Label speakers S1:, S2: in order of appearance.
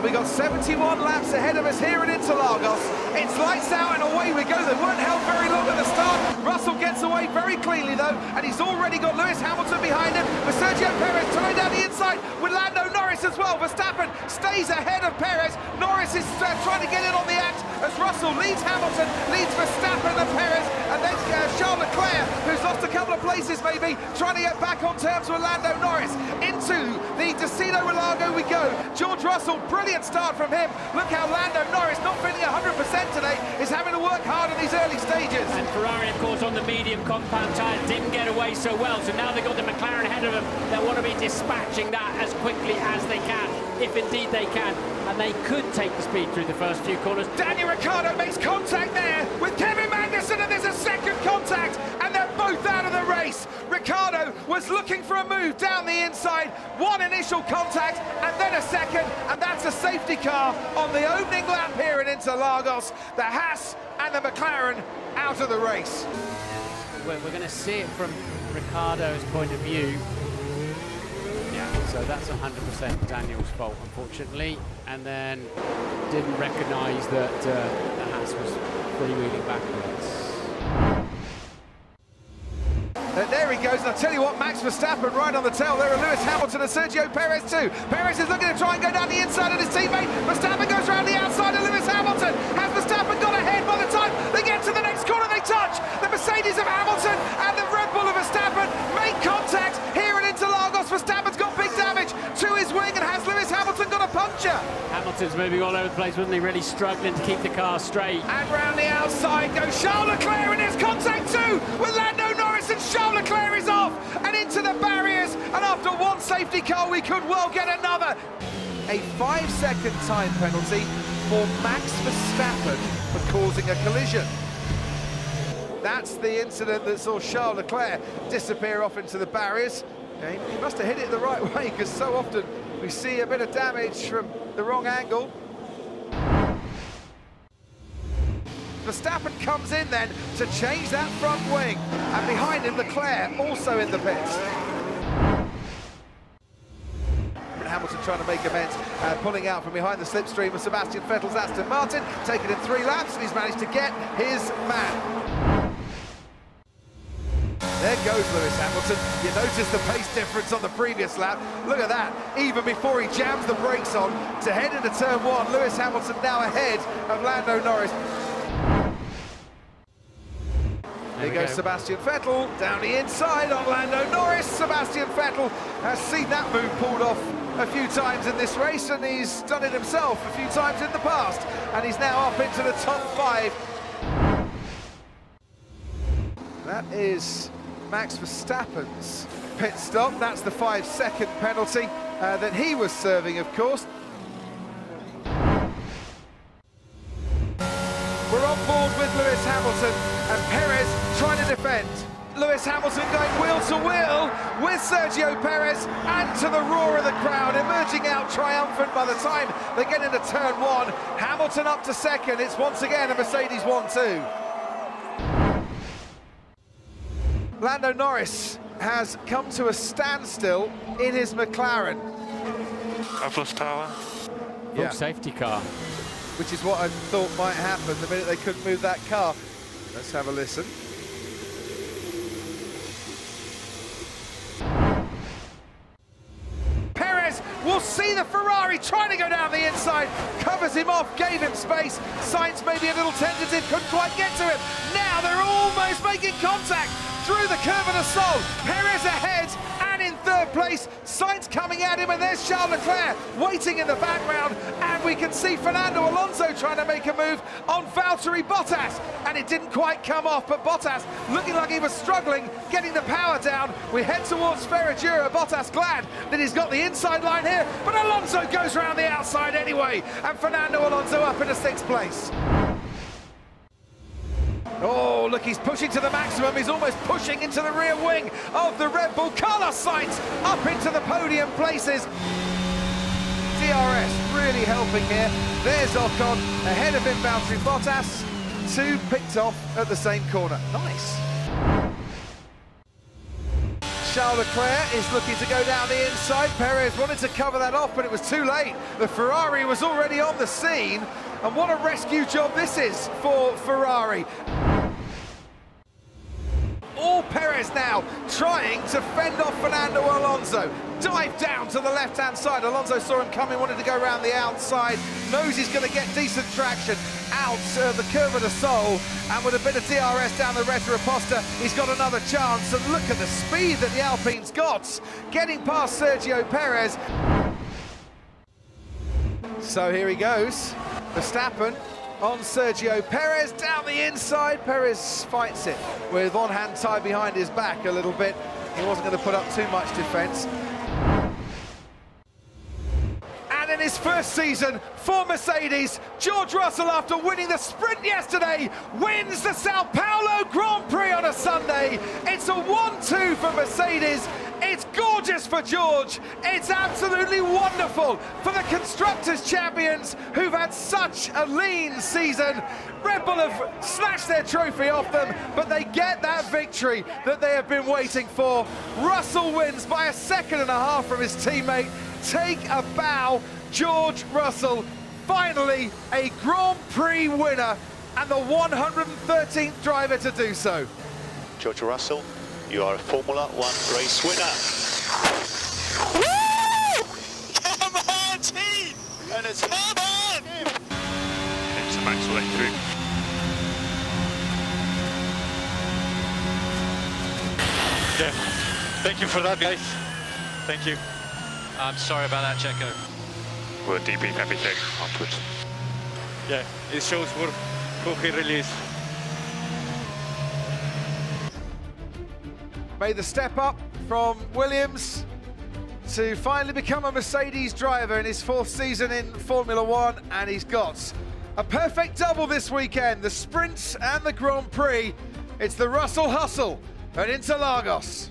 S1: we got 71 laps ahead of us here in Interlagos. It's lights out and away we go. They weren't held very long at the start. Russell gets away very cleanly though, and he's already got Lewis Hamilton behind him, with Sergio Perez tying down the inside with Lando Norris as well. Verstappen stays ahead of Perez. Norris is trying to get in on the act as Russell leads Hamilton, leads Verstappen and Perez, and then Charles Leclerc, who's lost a couple of places maybe, trying to get back on terms with Lando Norris. Into the Destino Lago we go. George Russell, brilliant start from him. Look how Lando Norris, not feeling 100% today, is having to work hard in these early stages.
S2: And Ferrari, of course, on the medium compound tyre, didn't get away so well, so now they've got the McLaren ahead of them. They'll want to be dispatching that as quickly as they can, if indeed they can, and they could take the speed through the first few corners.
S1: Daniel Ricciardo makes contact there with Kevin Magnussen, and there's a second contact, and they're both out of the race. Ricciardo was looking for a move down the inside, one initial contact and then a second, and that's a safety car on the opening lap here in Interlagos. The Haas and the McLaren out of the race.
S2: We're going to see it from Ricciardo's point of view. Yeah, so that's 100% Daniel's fault, unfortunately, and then didn't recognise that the Haas was freewheeling backwards.
S1: There he goes, and I'll tell you what, Max Verstappen right on the tail there of Lewis Hamilton and Sergio Perez too. Perez is looking to try and go down the inside of his teammate. Verstappen goes around the outside of Lewis Hamilton. Has Verstappen got ahead by the time they get to the next corner? They touch. The Mercedes of Hamilton and the Red Bull of Verstappen make contact here in Interlagos. Verstappen's got big damage to his wing, and has Lewis Hamilton got a puncture?
S2: Hamilton's moving all over the place, wasn't he? Really struggling to keep the car straight.
S1: And round the outside goes Charles Leclerc, and there's contact too with Lando Norris, and Charles Leclerc is off and into the barriers, and after one safety car we could well get another. A 5-second time penalty for Max Verstappen for causing a collision. That's the incident that saw Charles Leclerc disappear off into the barriers. He must have hit it the right way, because so often we see a bit of damage from the wrong angle. Verstappen comes in then to change that front wing, and behind him Leclerc also in the pits. Hamilton trying to make amends, pulling out from behind the slipstream of Sebastian Vettel's Aston Martin, taking in 3 laps, and he's managed to get his man. There goes Lewis Hamilton. You notice the pace difference on the previous lap. Look at that, even before he jams the brakes on to head into turn 1. Lewis Hamilton now ahead of Lando Norris. Here goes Sebastian Vettel down the inside on Lando Norris. Sebastian Vettel has seen that move pulled off a few times in this race, and he's done it himself a few times in the past, and he's now up into the top 5. That is Max Verstappen's pit stop. That's the 5-second penalty that he was serving, of course. We're on board with Lewis Hamilton, and Perez trying to defend. Lewis Hamilton going wheel to wheel with Sergio Perez, and to the roar of the crowd, emerging out triumphant by the time they get into turn 1. Hamilton up to second. It's once again a Mercedes 1-2. Lando Norris has come to a standstill in his McLaren.
S3: I've lost power.
S2: Full safety car.
S1: Which is what I thought might happen the minute they couldn't move that car. Let's have a listen. Perez will see the Ferrari trying to go down the inside, covers him off, gave him space. Sainz maybe a little tentative, couldn't quite get to him. Now they're almost making contact through the curve of the Sol. Perez ahead, and in 3rd place, Sainz coming at him, and there's Charles Leclerc waiting in the background, and we can see Fernando Alonso trying to make a move on Valtteri Bottas, and it didn't quite come off, but Bottas looking like he was struggling, getting the power down. We head towards Ferradura. Bottas glad that he's got the inside line here, but Alonso goes around the outside anyway, and Fernando Alonso up into 6th place. Oh, look, he's pushing to the maximum. He's almost pushing into the rear wing of the Red Bull. Carlos Sainz up into the podium places. DRS really helping here. There's Ocon ahead of him, Valtteri Bottas. 2 picked off at the same corner. Nice. Charles Leclerc is looking to go down the inside. Perez wanted to cover that off, but it was too late. The Ferrari was already on the scene, and what a rescue job this is for Ferrari. All Perez now trying to fend off Fernando Alonso. Dive down to the left-hand side. Alonso saw him coming, wanted to go around the outside. Knows he's going to get decent traction out the curve of the Sol. And with a bit of DRS down the Retroposta, he's got another chance. And look at the speed that the Alpine's got, getting past Sergio Perez. So here he goes. Verstappen on Sergio Perez, down the inside. Perez fights it with one hand tied behind his back a little bit. He wasn't going to put up too much defence. And in his first season for Mercedes, George Russell, after winning the sprint yesterday, wins the Sao Paulo Grand Prix on a Sunday. It's a 1-2 for Mercedes. It's gorgeous for George. It's absolutely wonderful for the Constructors' Champions, who've had such a lean season. Red Bull have snatched their trophy off them, but they get that victory that they have been waiting for. Russell wins by a second and a half from his teammate. Take a bow, George Russell. Finally, a Grand Prix winner and the 113th driver to do so.
S4: George Russell, you are a Formula One race winner.
S5: Woo! Come on, team!
S4: And it's
S5: Come on!
S3: It's a max way through.
S5: Yeah, thank you for that, guys. Thank you.
S6: I'm sorry about that, Checo.
S3: We'll debrief everything afterwards.
S5: Yeah, it shows who he really is.
S1: Made the step up from Williams to finally become a Mercedes driver in his fourth season in Formula One, and he's got a perfect double this weekend, the sprint and the Grand Prix. It's the Russell Hustle at Interlagos.